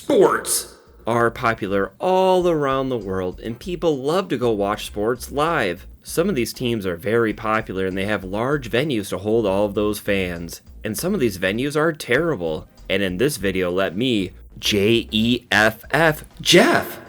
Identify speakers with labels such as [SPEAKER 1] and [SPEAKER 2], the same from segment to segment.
[SPEAKER 1] Sports are popular all around the world, and people love to go watch sports live. Some of these teams are very popular and they have large venues to hold all of those fans. And some of these venues are terrible. And in this video, let me, Jeff,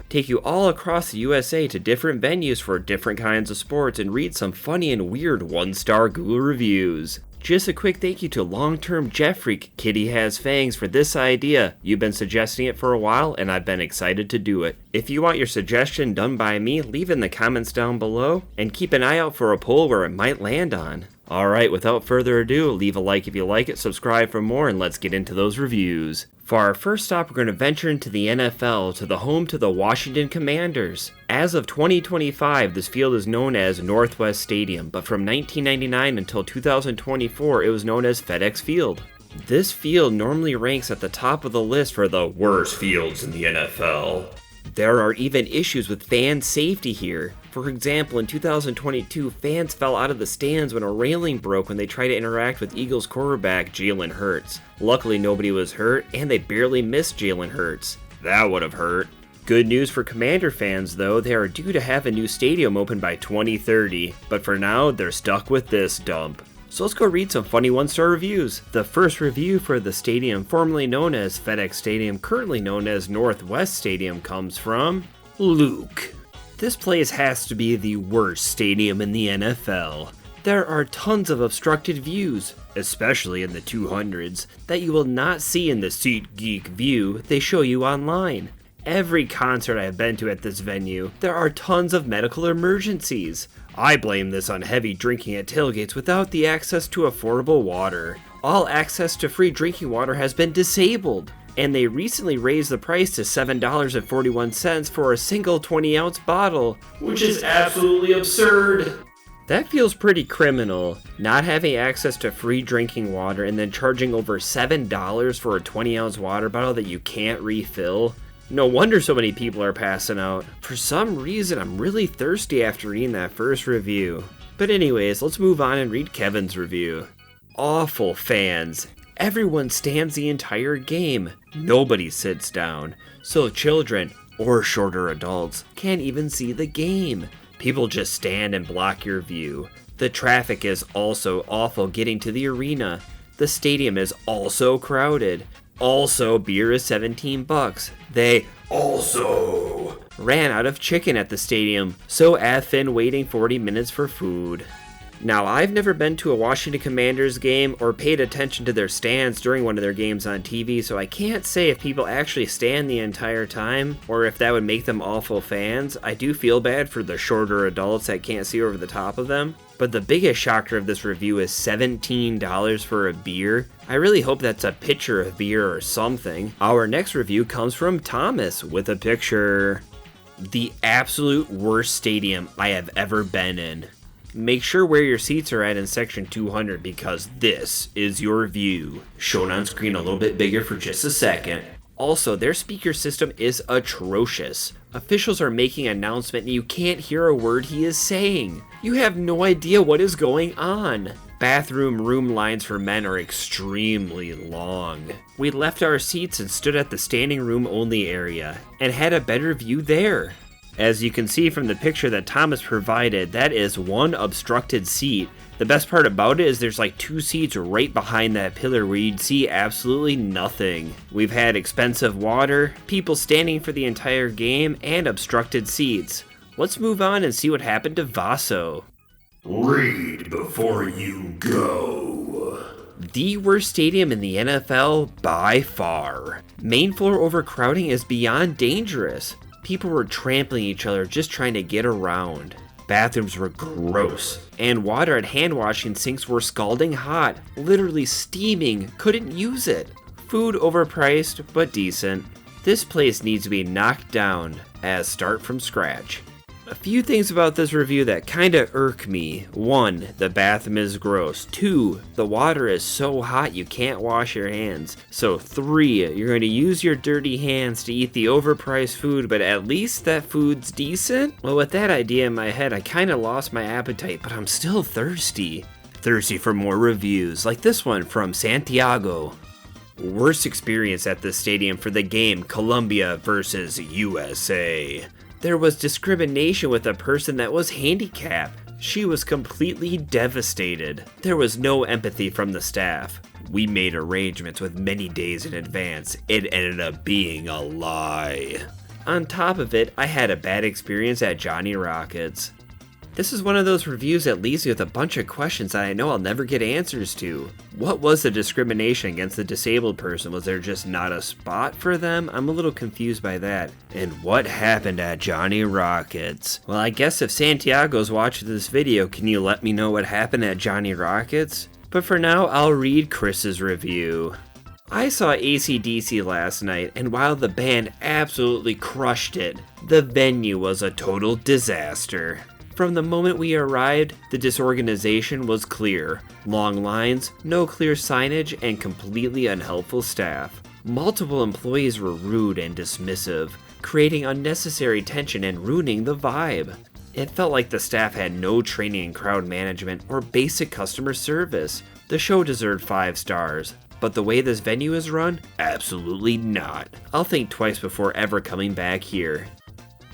[SPEAKER 1] take you all across the USA to different venues for different kinds of sports and read some funny and weird 1-star Google reviews. Just a quick thank you to long-term JeffFreak, Kitty Has Fangs, for this idea. You've been suggesting it for a while, and I've been excited to do it. If you want your suggestion done by me, leave it in the comments down below, and keep an eye out for a poll where it might land on. Alright, without further ado, leave a like if you like it, subscribe for more, and let's get into those reviews. For our first stop, we're going to venture into the NFL, to the home to the Washington Commanders. As of 2025, this field is known as Northwest Stadium, but from 1999 until 2024, it was known as FedEx Field. This field normally ranks at the top of the list for the worst fields in the NFL. There are even issues with fan safety here. For example, in 2022, fans fell out of the stands when a railing broke when they tried to interact with Eagles quarterback Jalen Hurts. Luckily, nobody was hurt, and they barely missed Jalen Hurts. That would have hurt. Good news for Commander fans, though, they are due to have a new stadium open by 2030, but for now, they're stuck with this dump. So let's go read some funny 1-star reviews. The first review for the stadium formerly known as FedEx Stadium, currently known as Northwest Stadium, comes from Luke. This place has to be the worst stadium in the NFL. There are tons of obstructed views, especially in the 200s, that you will not see in the SeatGeek view they show you online. Every concert I have been to at this venue, there are tons of medical emergencies. I blame this on heavy drinking at tailgates without the access to affordable water. All access to free drinking water has been disabled, and they recently raised the price to $7.41 for a single 20-ounce bottle, which is absolutely absurd. That feels pretty criminal, not having access to free drinking water and then charging over $7 for a 20-ounce water bottle that you can't refill. No wonder so many people are passing out. For some reason, I'm really thirsty after reading that first review. But anyways, let's move on and read Kevin's review. Awful fans. Everyone stands the entire game. Nobody sits down. So children, or shorter adults, can't even see the game. People just stand and block your view. The traffic is also awful getting to the arena. The stadium is also crowded. Also, beer is $17. They also ran out of chicken at the stadium, so effing waiting 40 minutes for food. Now, I've never been to a Washington Commanders game or paid attention to their stands during one of their games on TV, so I can't say if people actually stand the entire time or if that would make them awful fans. I do feel bad for the shorter adults that can't see over the top of them. But the biggest shocker of this review is $17 for a beer. I really hope that's a pitcher of beer or something. Our next review comes from Thomas with a picture. The absolute worst stadium I have ever been in. Make sure where your seats are at in section 200 because this is your view. Shown on screen a little bit bigger for just a second. Also, their speaker system is atrocious. Officials are making an announcement and you can't hear a word he is saying. You have no idea what is going on. Bathroom room lines for men are extremely long. We left our seats and stood at the standing room only area and had a better view there. As you can see from the picture that Thomas provided, that is one obstructed seat. The best part about it is there's like 2 seats right behind that pillar where you'd see absolutely nothing. We've had expensive water, people standing for the entire game, and obstructed seats. Let's move on and see what happened to Vaso.
[SPEAKER 2] Read before you go.
[SPEAKER 1] The worst stadium in the NFL by far. Main floor overcrowding is beyond dangerous. People were trampling each other just trying to get around. Bathrooms were gross, and water at hand washing sinks were scalding hot, literally steaming, couldn't use it. Food overpriced, but decent. This place needs to be knocked down, as start from scratch. A few things about this review that kinda irk me. 1, the bathroom is gross. 2, the water is so hot you can't wash your hands. So 3, you're going to use your dirty hands to eat the overpriced food, but at least that food's decent? Well, with that idea in my head, I kinda lost my appetite, but I'm still thirsty. Thirsty for more reviews, like this one from Santiago. Worst experience at this stadium for the game Colombia vs. USA. There was discrimination with a person that was handicapped. She was completely devastated. There was no empathy from the staff. We made arrangements with many days in advance. It ended up being a lie. On top of it, I had a bad experience at Johnny Rockets. This is one of those reviews that leaves me with a bunch of questions that I know I'll never get answers to. What was the discrimination against the disabled person? Was there just not a spot for them? I'm a little confused by that. And what happened at Johnny Rockets? Well, I guess if Santiago's watching this video, can you let me know what happened at Johnny Rockets? But for now, I'll read Chris's review. I saw AC/DC last night, and while the band absolutely crushed it, the venue was a total disaster. From the moment we arrived, the disorganization was clear. Long lines, no clear signage, and completely unhelpful staff. Multiple employees were rude and dismissive, creating unnecessary tension and ruining the vibe. It felt like the staff had no training in crowd management or basic customer service. The show deserved 5 stars, but the way this venue is run, absolutely not. I'll think twice before ever coming back here.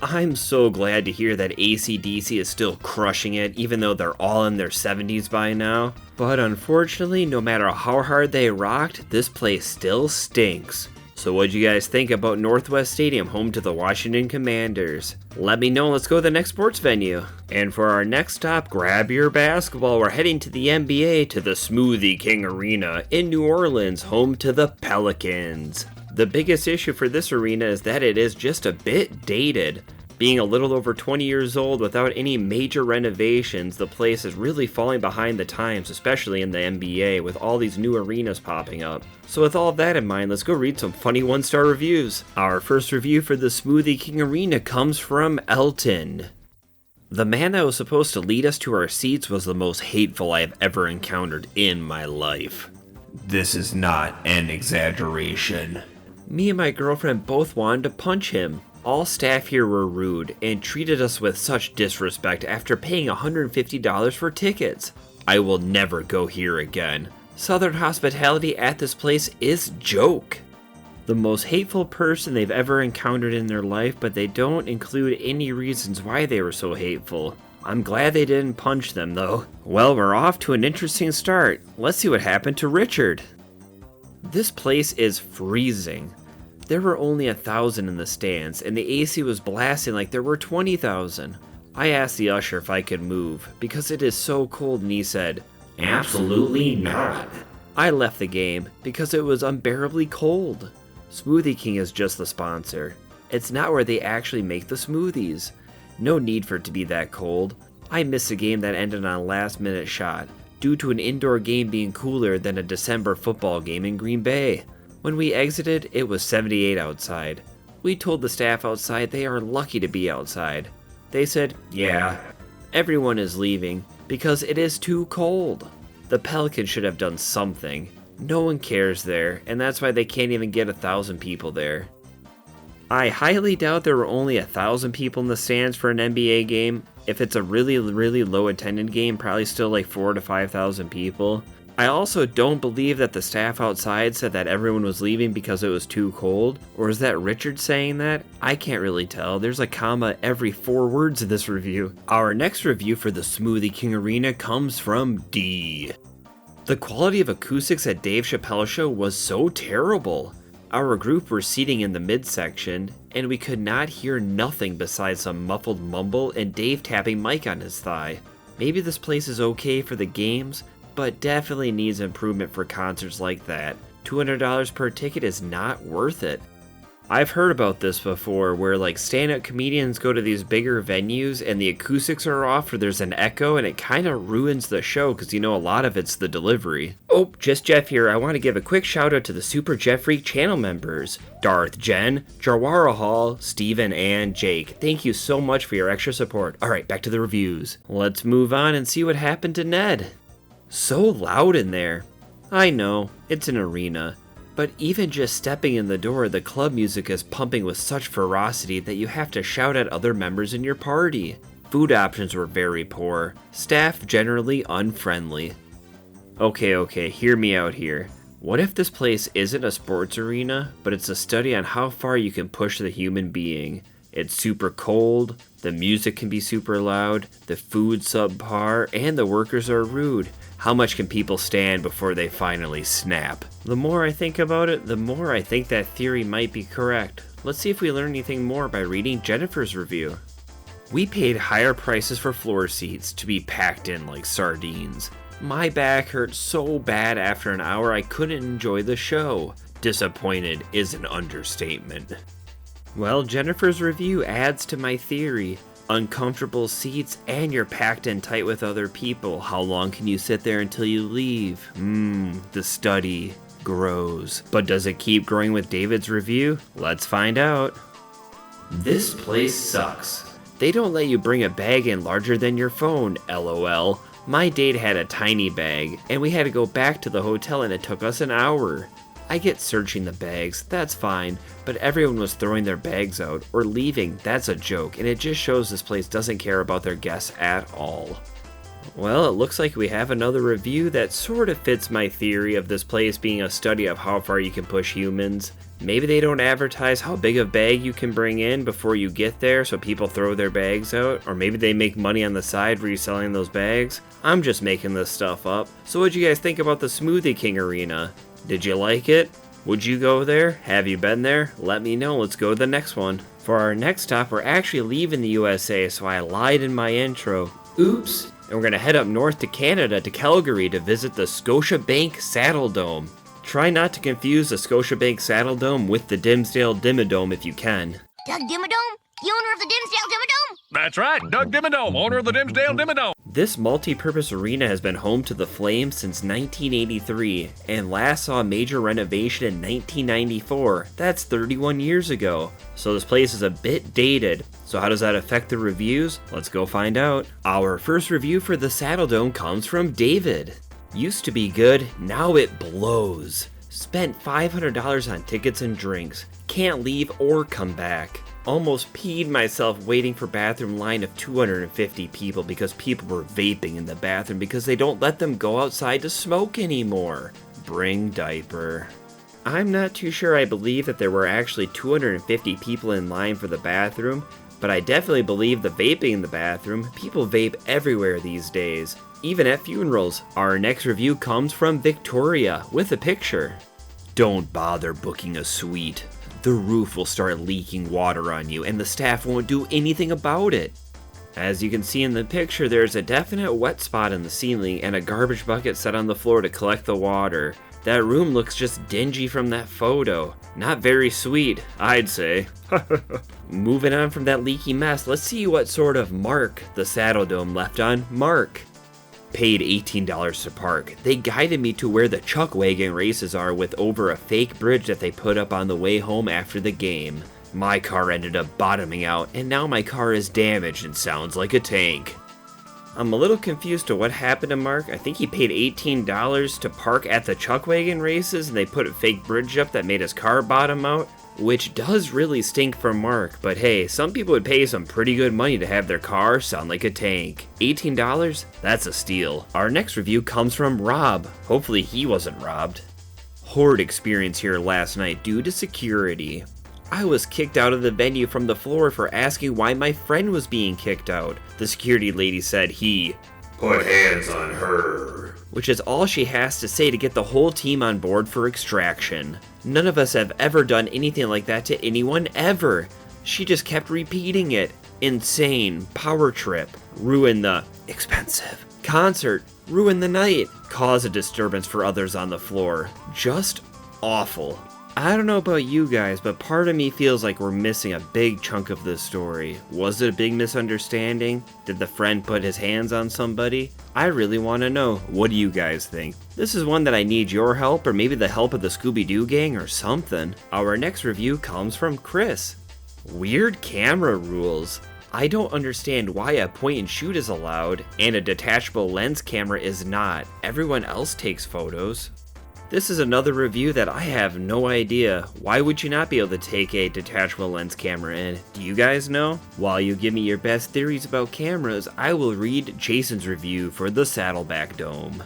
[SPEAKER 1] I'm so glad to hear that AC/DC is still crushing it, even though they're all in their 70s by now. But unfortunately, no matter how hard they rocked, this place still stinks. So what'd you guys think about Northwest Stadium, home to the Washington Commanders? Let me know, let's go to the next sports venue. And for our next stop, grab your basketball. We're heading to the NBA, to the Smoothie King Arena in New Orleans, home to the Pelicans. The biggest issue for this arena is that it is just a bit dated. Being a little over 20 years old without any major renovations, the place is really falling behind the times, especially in the NBA, with all these new arenas popping up. So with all of that in mind, let's go read some funny 1-star reviews. Our first review for the Smoothie King Arena comes from Elton. The man that was supposed to lead us to our seats was the most hateful I have ever encountered in my life.
[SPEAKER 2] This is not an exaggeration.
[SPEAKER 1] Me and my girlfriend both wanted to punch him. All staff here were rude and treated us with such disrespect after paying $150 for tickets. I will never go here again. Southern hospitality at this place is joke. The most hateful person they've ever encountered in their life, but they don't include any reasons why they were so hateful. I'm glad they didn't punch them though. Well, we're off to an interesting start. Let's see what happened to Richard. This place is freezing. There were only 1,000 in the stands, and the AC was blasting like there were 20,000. I asked the usher if I could move, because it is so cold, and he said,
[SPEAKER 2] "Absolutely not."
[SPEAKER 1] I left the game, because it was unbearably cold. Smoothie King is just the sponsor. It's not where they actually make the smoothies. No need for it to be that cold. I missed a game that ended on a last-minute shot, due to an indoor game being cooler than a December football game in Green Bay. When we exited, it was 78 outside. We told the staff outside they are lucky to be outside. They said, "Yeah, everyone is leaving because it is too cold." The Pelicans should have done something. No one cares there, and that's why they can't even get 1,000 people there. I highly doubt there were only 1,000 people in the stands for an NBA game. If it's a really low attended game, probably still like 4,000 to 5,000 people. I also don't believe that the staff outside said that everyone was leaving because it was too cold. Or is that Richard saying that? I can't really tell. There's a comma every 4 words in this review. Our next review for the Smoothie King Arena comes from D. The quality of acoustics at Dave Chappelle's show was so terrible. Our group were seating in the midsection, and we could not hear nothing besides some muffled mumble and Dave tapping Mike on his thigh. Maybe this place is okay for the games, but definitely needs improvement for concerts like that. $200 per ticket is not worth it. I've heard about this before, where like stand-up comedians go to these bigger venues and the acoustics are off or there's an echo and it kind of ruins the show because you know a lot of it's the delivery. Oh, just Jeff here. I want to give a quick shout out to the Super JeffFreak channel members. Darth, Jen, Jarwara Hall, Steven, and Jake. Thank you so much for your extra support. Alright, back to the reviews. Let's move on and see what happened to Ned. So loud in there. I know, it's an arena. But even just stepping in the door, the club music is pumping with such ferocity that you have to shout at other members in your party. Food options were very poor. Staff generally unfriendly. Okay, hear me out here. What if this place isn't a sports arena, but it's a study on how far you can push the human being? It's super cold, the music can be super loud, the food's subpar, and the workers are rude. How much can people stand before they finally snap? The more I think about it, the more I think that theory might be correct. Let's see if we learn anything more by reading Jennifer's review. We paid higher prices for floor seats to be packed in like sardines. My back hurt so bad after an hour I couldn't enjoy the show. Disappointed is an understatement. Well, Jennifer's review adds to my theory. Uncomfortable seats and you're packed in tight with other people. How long can you sit there until you leave? The study grows. But does it keep growing with David's review? Let's find out. This place sucks. They don't let you bring a bag in larger than your phone, LOL. My date had a tiny bag, and we had to go back to the hotel and it took us an hour. I get searching the bags, that's fine, but everyone was throwing their bags out or leaving, that's a joke, and it just shows this place doesn't care about their guests at all. Well, it looks like we have another review that sort of fits my theory of this place being a study of how far you can push humans. Maybe they don't advertise how big a bag you can bring in before you get there so people throw their bags out, or maybe they make money on the side reselling those bags. I'm just making this stuff up. So what'd you guys think about the Smoothie King Arena? Did you like it? Would you go there? Have you been there? Let me know. Let's go to the next one. For our next stop, we're actually leaving the USA, so I lied in my intro. Oops. And we're going to head up north to Canada to Calgary to visit the Scotiabank Saddle Dome. Try not to confuse the Scotiabank Saddle Dome with the Dimsdale Dimmadome if you can.
[SPEAKER 3] Doug Dimmadome? The owner of the Dimsdale Dimmadome?
[SPEAKER 4] That's right, Doug Dimmadome, owner of the Dimsdale Dimmadome.
[SPEAKER 1] This multi-purpose arena has been home to the Flames since 1983, and last saw a major renovation in 1994. That's 31 years ago. So this place is a bit dated. So how does that affect the reviews? Let's go find out. Our first review for the Saddle Dome comes from David. Used to be good, now it blows. Spent $500 on tickets and drinks. Can't leave or come back. Almost peed myself waiting for bathroom line of 250 people because people were vaping in the bathroom because they don't let them go outside to smoke anymore. Bring diaper. I'm not too sure I believe that there were actually 250 people in line for the bathroom, but I definitely believe the vaping in the bathroom. People vape everywhere these days, even at funerals. Our next review comes from Victoria with a picture. Don't bother booking a suite. The roof will start leaking water on you and the staff won't do anything about it. As you can see in the picture, there's a definite wet spot in the ceiling and a garbage bucket set on the floor to collect the water. That room looks just dingy from that photo. Not very sweet, I'd say. Moving on from that leaky mess, let's see what sort of mark the Saddle Dome left on Mark. Paid $18 to park. They guided me to where the chuck wagon races are with over a fake bridge that they put up on the way home after the game. My car ended up bottoming out and now my car is damaged and sounds like a tank. I'm a little confused to what happened to Mark. I think he paid $18 to park at the chuck wagon races and they put a fake bridge up that made his car bottom out. Which does really stink for Mark, but hey, some people would pay some pretty good money to have their car sound like a tank. $18? That's a steal. Our next review comes from Rob. Hopefully he wasn't robbed. Horrid experience here last night due to security. I was kicked out of the venue from the floor for asking why my friend was being kicked out. The security lady said he
[SPEAKER 2] Put hands on her.
[SPEAKER 1] Which is all she has to say to get the whole team on board for extraction. None of us have ever done anything like that to anyone ever. She just kept repeating it. Insane. Power trip. Ruin the expensive concert. Ruin the night. Cause a disturbance for others on the floor. Just awful. I don't know about you guys, but part of me feels like we're missing a big chunk of this story. Was it a big misunderstanding? Did the friend put his hands on somebody? I really want to know. What do you guys think? This is one that I need your help, or maybe the help of the Scooby-Doo gang or something. Our next review comes from Chris. Weird camera rules. I don't understand why a point and shoot is allowed, and a detachable lens camera is not. Everyone else takes photos. This is another review that I have no idea. Why would you not be able to take a detachable lens camera in? Do you guys know? While you give me your best theories about cameras, I will read Jason's review for the Saddleback Dome.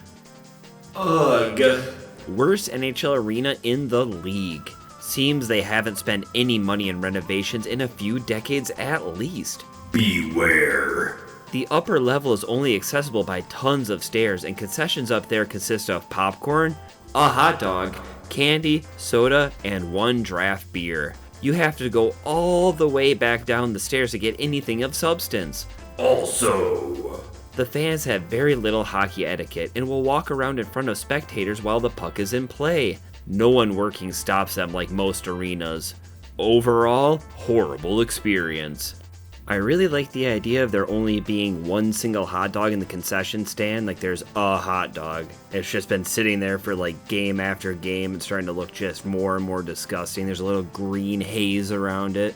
[SPEAKER 2] Ugh.
[SPEAKER 1] Worst NHL arena in the league. Seems they haven't spent any money in renovations in a few decades at least.
[SPEAKER 2] Beware.
[SPEAKER 1] The upper level is only accessible by tons of stairs, and concessions up there consist of popcorn, a hot dog, candy, soda, and 1 draft beer. You have to go all the way back down the stairs to get anything of substance.
[SPEAKER 2] Also,
[SPEAKER 1] the fans have very little hockey etiquette and will walk around in front of spectators while the puck is in play. No one working stops them like most arenas. Overall, horrible experience. I really like the idea of there only being one single hot dog in the concession stand, like there's a hot dog. It's just been sitting there for like game after game. It's starting to look just more and more disgusting. There's a little green haze around it.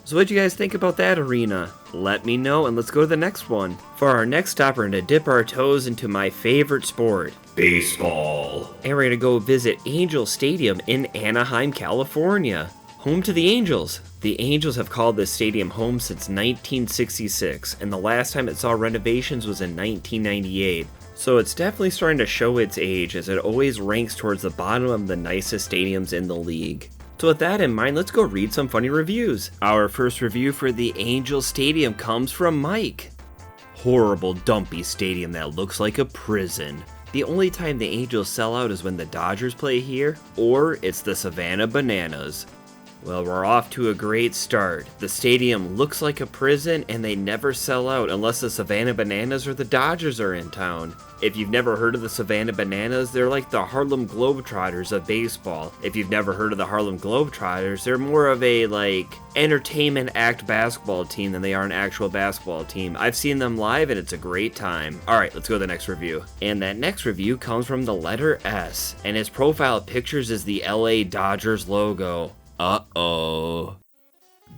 [SPEAKER 1] So what'd you guys think about that arena? Let me know, and let's go to the next one. For our next stop, we're gonna dip our toes into my favorite sport,
[SPEAKER 2] baseball.
[SPEAKER 1] and we're gonna go visit Angel Stadium in Anaheim, California. Home to the Angels. The Angels have called this stadium home since 1966, and the last time it saw renovations was in 1998. So it's definitely starting to show its age, as it always ranks towards the bottom of the nicest stadiums in the league. So with that in mind, let's go read some funny reviews. Our first review for the Angels Stadium comes from Mike. Horrible, dumpy stadium that looks like a prison. The only time the Angels sell out is when the Dodgers play here, or it's the Savannah Bananas. Well, we're off to a great start. The stadium looks like a prison, and they never sell out unless the Savannah Bananas or the Dodgers are in town. If you've never heard of the Savannah Bananas, they're like the Harlem Globetrotters of baseball. If you've never heard of the Harlem Globetrotters, they're more of a, entertainment act basketball team than they are an actual basketball team. I've seen them live, and it's a great time. Alright, let's go to the next review. And that next review comes from the letter S, and his profile pictures is the LA Dodgers logo. Uh-oh.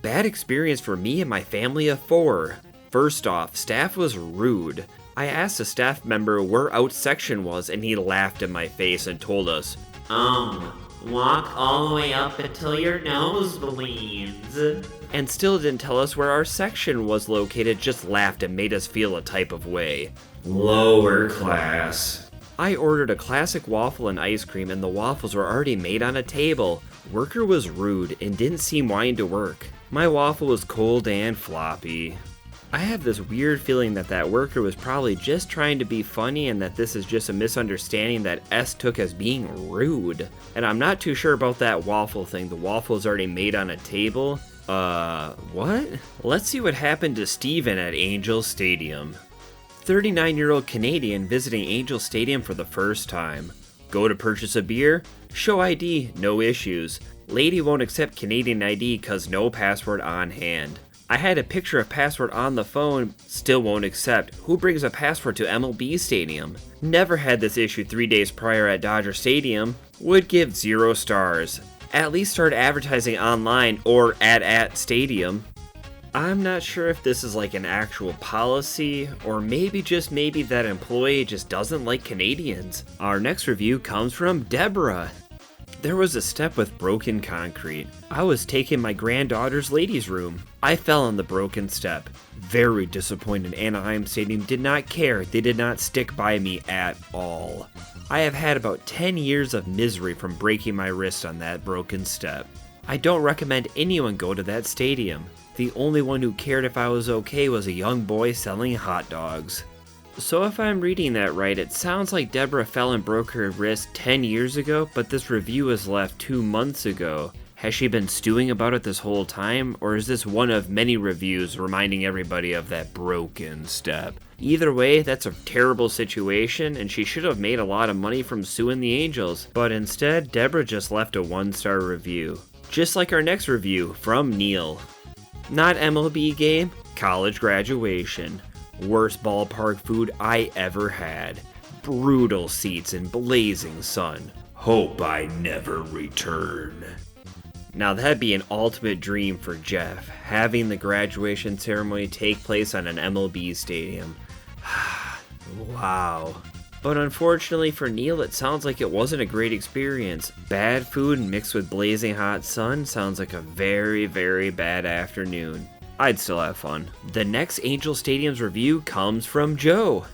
[SPEAKER 1] Bad experience for me and my family of 4. First off, staff was rude. I asked a staff member where out section was, and he laughed in my face and told us, walk all the way up until your nose bleeds. And still didn't tell us where our section was located, just laughed and made us feel a type of way.
[SPEAKER 2] Lower class.
[SPEAKER 1] I ordered a classic waffle and ice cream, and the waffles were already made on a table. Worker was rude and didn't seem wanting to work. My waffle was cold and floppy. I have this weird feeling that worker was probably just trying to be funny, and that this is just a misunderstanding that S took as being rude. And I'm not too sure about that waffle thing. The waffle is already made on a table. What? Let's see what happened to Steven at Angel Stadium. 39-year-old Canadian visiting Angel Stadium for the first time. Go to purchase a beer? Show ID, no issues. Lady won't accept Canadian ID cause no password on hand. I had a picture of password on the phone, still won't accept. Who brings a password to MLB Stadium? Never had this issue 3 days prior at Dodger Stadium. Would give 0 stars. At least start advertising online or at Stadium. I'm not sure if this is like an actual policy, or maybe that employee just doesn't like Canadians. Our next review comes from Deborah. There was a step with broken concrete. I was taking my granddaughter's ladies' room. I fell on the broken step. Very disappointed. Anaheim Stadium did not care. They did not stick by me at all. I have had about 10 years of misery from breaking my wrist on that broken step. I don't recommend anyone go to that stadium. The only one who cared if I was okay was a young boy selling hot dogs. So if I'm reading that right, it sounds like Deborah fell and broke her wrist 10 years ago, but this review was left 2 months ago. Has she been stewing about it this whole time, or is this one of many reviews reminding everybody of that broken step? Either way, that's a terrible situation, and she should have made a lot of money from suing the Angels, but instead, Deborah just left a 1-star review. Just like our next review, from Neil. Not MLB game, college graduation. Worst ballpark food I ever had. Brutal seats in blazing sun.
[SPEAKER 2] Hope I never return.
[SPEAKER 1] Now that'd be an ultimate dream for Jeff, having the graduation ceremony take place on an MLB stadium. Wow. But unfortunately for Neil, it sounds like it wasn't a great experience. Bad food mixed with blazing hot sun sounds like a very, very bad afternoon. I'd still have fun. The next Angel Stadium's review comes from Joe.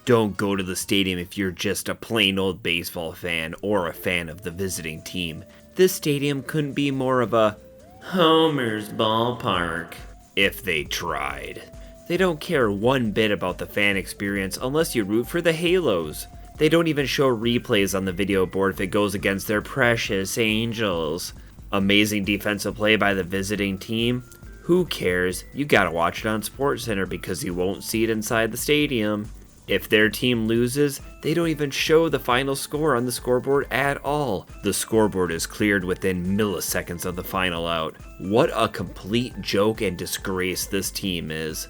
[SPEAKER 1] Don't go to the stadium if you're just a plain old baseball fan or a fan of the visiting team. This stadium couldn't be more of a Homer's ballpark if they tried. They don't care one bit about the fan experience unless you root for the Halos. They don't even show replays on the video board if it goes against their precious Angels. Amazing defensive play by the visiting team? Who cares? You gotta watch it on SportsCenter because you won't see it inside the stadium. If their team loses, they don't even show the final score on the scoreboard at all. The scoreboard is cleared within milliseconds of the final out. What a complete joke and disgrace this team is.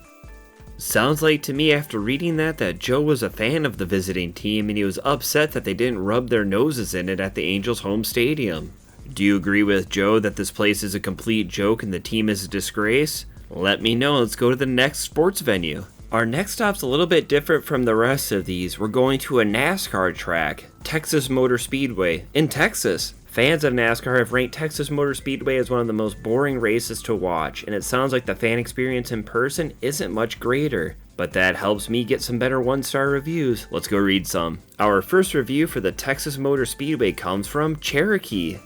[SPEAKER 1] Sounds like to me after reading that Joe was a fan of the visiting team and he was upset that they didn't rub their noses in it at the Angels' home stadium. Do you agree with Joe that this place is a complete joke and the team is a disgrace? Let me know. Let's go to the next sports venue. Our next stop's a little bit different from the rest of these. We're going to a NASCAR track, Texas Motor Speedway, in Texas. Fans of NASCAR have ranked Texas Motor Speedway as one of the most boring races to watch, and it sounds like the fan experience in person isn't much greater. But that helps me get some better one-star reviews. Let's go read some. Our first review for the Texas Motor Speedway comes from Cherokee.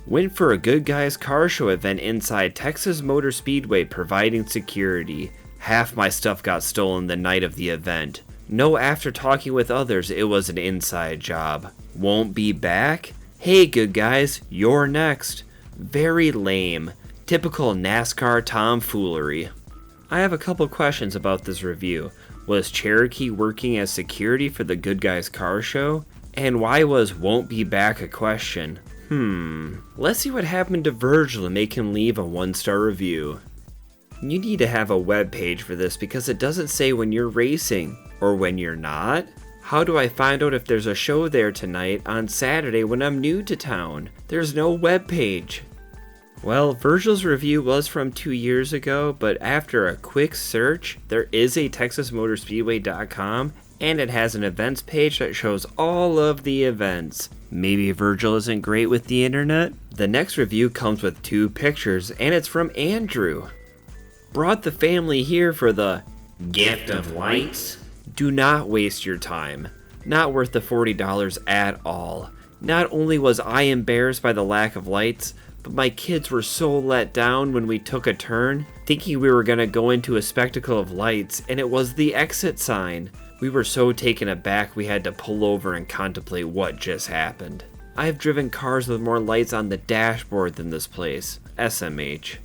[SPEAKER 1] Went for a Good Guys car show event inside Texas Motor Speedway providing security. Half my stuff got stolen the night of the event. No, after talking with others, it was an inside job. Won't be back? Hey, Good Guys, you're next. Very lame. Typical NASCAR tomfoolery. I have a couple questions about this review. Was Cherokee working as security for the Good Guys car show? And why was won't be back a question? Let's see what happened to Virgil and make him leave a 1-star review. You need to have a web page for this because it doesn't say when you're racing or when you're not. How do I find out if there's a show there tonight on Saturday when I'm new to town? There's no web page. Well, Virgil's review was from 2 years ago, but after a quick search, there is a TexasMotorspeedway.com and it has an events page that shows all of the events. Maybe Virgil isn't great with the internet? The next review comes with 2 pictures and it's from Andrew. Brought the family here for the gift of lights? Do not waste your time. Not worth the $40 at all. Not only was I embarrassed by the lack of lights, but my kids were so let down when we took a turn, thinking we were gonna go into a spectacle of lights, and it was the exit sign. We were so taken aback we had to pull over and contemplate what just happened. I've driven cars with more lights on the dashboard than this place. SMH.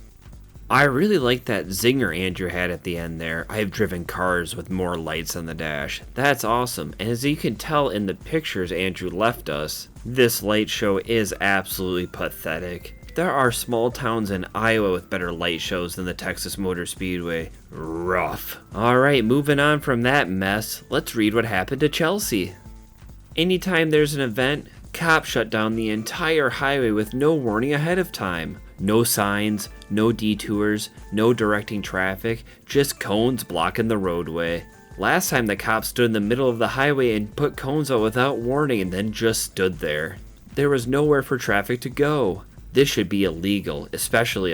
[SPEAKER 1] I really like that zinger Andrew had at the end there. I've driven cars with more lights on the dash. That's awesome. And as you can tell in the pictures Andrew left us, this light show is absolutely pathetic. There are small towns in Iowa with better light shows than the Texas Motor Speedway. Rough. Alright, moving on from that mess, let's read what happened to Chelsea. Anytime there's an event, cops shut down the entire highway with no warning ahead of time. No signs, no detours, no directing traffic, just cones blocking the roadway. Last time the cops stood in the middle of the highway and put cones out without warning and then just stood there. There was nowhere for traffic to go. This should be illegal, especially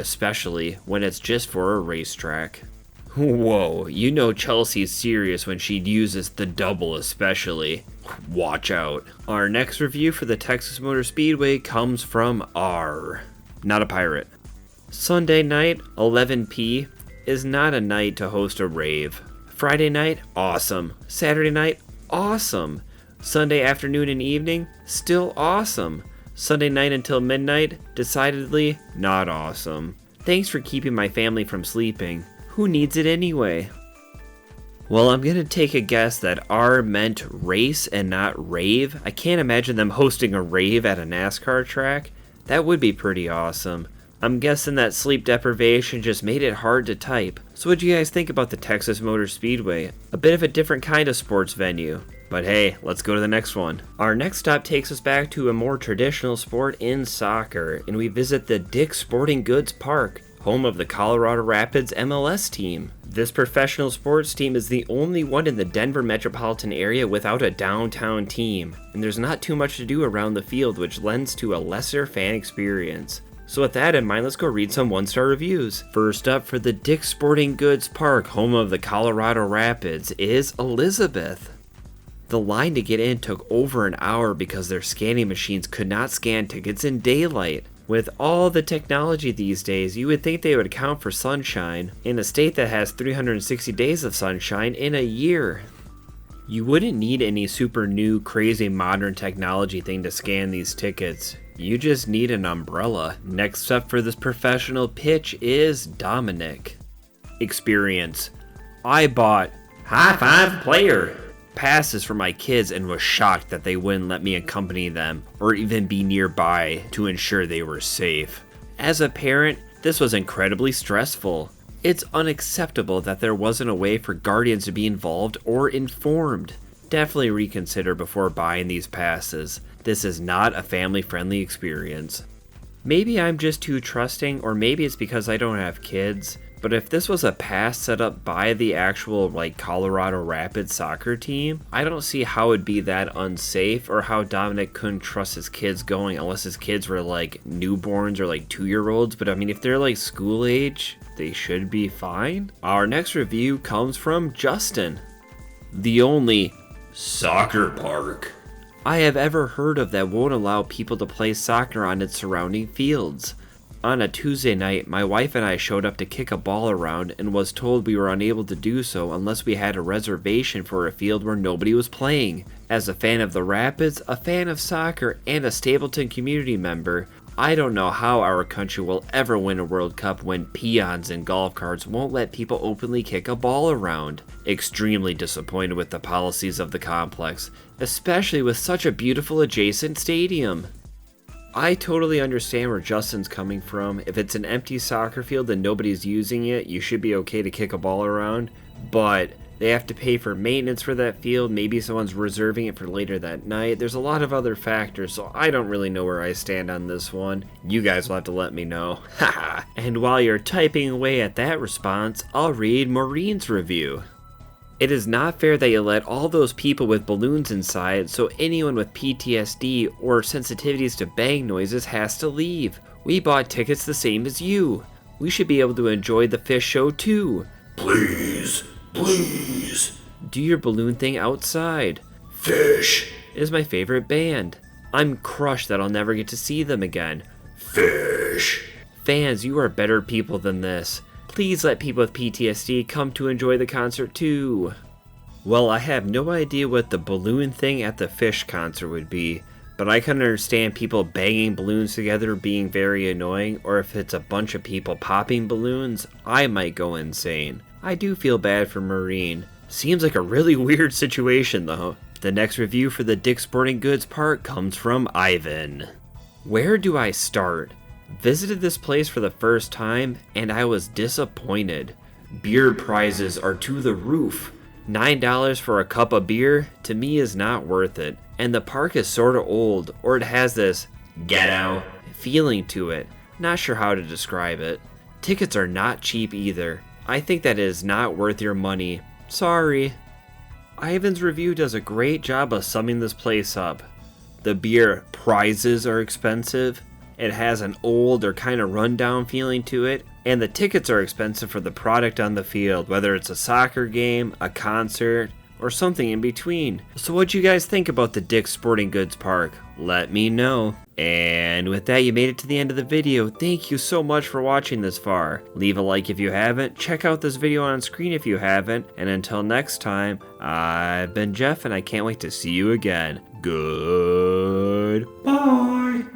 [SPEAKER 1] when it's just for a racetrack. Whoa, you know Chelsea's serious when she uses the double especially. Watch out. Our next review for the Texas Motor Speedway comes from R. Not a pirate. Sunday night, 11 p, is not a night to host a rave. Friday night, awesome. Saturday night, awesome. Sunday afternoon and evening, still awesome. Sunday night until midnight, decidedly not awesome. Thanks for keeping my family from sleeping. Who needs it anyway? Well, I'm gonna take a guess that R meant race and not rave. I can't imagine them hosting a rave at a NASCAR track. That would be pretty awesome. I'm guessing that sleep deprivation just made it hard to type. So what do you guys think about the Texas Motor Speedway? A bit of a different kind of sports venue. But hey, let's go to the next one. Our next stop takes us back to a more traditional sport in soccer, and we visit the Dick's Sporting Goods Park, home of the Colorado Rapids MLS team. This professional sports team is the only one in the Denver metropolitan area without a downtown team, and there's not too much to do around the field, which lends to a lesser fan experience. So with that in mind, let's go read some 1-star reviews. First up for the Dick's Sporting Goods Park, home of the Colorado Rapids, is Elizabeth. The line to get in took over an hour because their scanning machines could not scan tickets in daylight. With all the technology these days, you would think they would account for sunshine in a state that has 360 days of sunshine in a year. You wouldn't need any super new, crazy modern technology thing to scan these tickets. You just need an umbrella. Next up for this professional pitch is Dominic. Experience. I bought High Five Player passes for my kids and was shocked that they wouldn't let me accompany them or even be nearby to ensure they were safe. As a parent, this was incredibly stressful. It's unacceptable that there wasn't a way for guardians to be involved or informed. Definitely reconsider before buying these passes. This is not a family-friendly experience. Maybe I'm just too trusting, or maybe it's because I don't have kids, but if this was a pass set up by the actual Colorado Rapids soccer team, I don't see how it'd be that unsafe or how Dominic couldn't trust his kids going unless his kids were newborns or 2-year-olds. But I mean, if they're school age, they should be fine. Our next review comes from Justin. The only
[SPEAKER 2] Soccer park
[SPEAKER 1] I have ever heard of that won't allow people to play soccer on its surrounding fields. On a Tuesday night, my wife and I showed up to kick a ball around and was told we were unable to do so unless we had a reservation for a field where nobody was playing. As a fan of the Rapids, a fan of soccer, and a Stapleton community member, I don't know how our country will ever win a World Cup when peons and golf carts won't let people openly kick a ball around. Extremely disappointed with the policies of the complex, especially with such a beautiful adjacent stadium. I totally understand where Justin's coming from. If it's an empty soccer field and nobody's using it, you should be okay to kick a ball around, but they have to pay for maintenance for that field. Maybe someone's reserving it for later that night. There's a lot of other factors, so I don't really know where I stand on this one. You guys will have to let me know. Haha. And while you're typing away at that response, I'll read Maureen's review. It is not fair that you let all those people with balloons inside, so anyone with PTSD or sensitivities to bang noises has to leave. We bought tickets the same as you. We should be able to enjoy the fish show too.
[SPEAKER 2] Please, please.
[SPEAKER 1] Do your balloon thing outside.
[SPEAKER 2] Fish
[SPEAKER 1] is my favorite band. I'm crushed that I'll never get to see them again.
[SPEAKER 2] Fish.
[SPEAKER 1] Fans, you are better people than this. Please let people with PTSD come to enjoy the concert too. Well, I have no idea what the balloon thing at the Fish concert would be, but I can understand people banging balloons together being very annoying, or if it's a bunch of people popping balloons, I might go insane. I do feel bad for Maureen. Seems like a really weird situation though. The next review for the Dick's Sporting Goods part comes from Ivan. Where do I start? Visited this place for the first time, and I was disappointed. Beer prices are to the roof. $9 for a cup of beer, to me, is not worth it. And the park is sorta old, or it has this
[SPEAKER 2] ghetto
[SPEAKER 1] feeling to it. Not sure how to describe it. Tickets are not cheap either. I think that it is not worth your money. Sorry. Ivan's review does a great job of summing this place up. The beer prices are expensive. It has an old or kind of rundown feeling to it, and the tickets are expensive for the product on the field, whether it's a soccer game, a concert, or something in between. So what'd you guys think about the Dick's Sporting Goods Park? Let me know. And with that, you made it to the end of the video. Thank you so much for watching this far. Leave a like if you haven't, check out this video on screen if you haven't, and until next time, I've been Jeff, and I can't wait to see you again. Goodbye.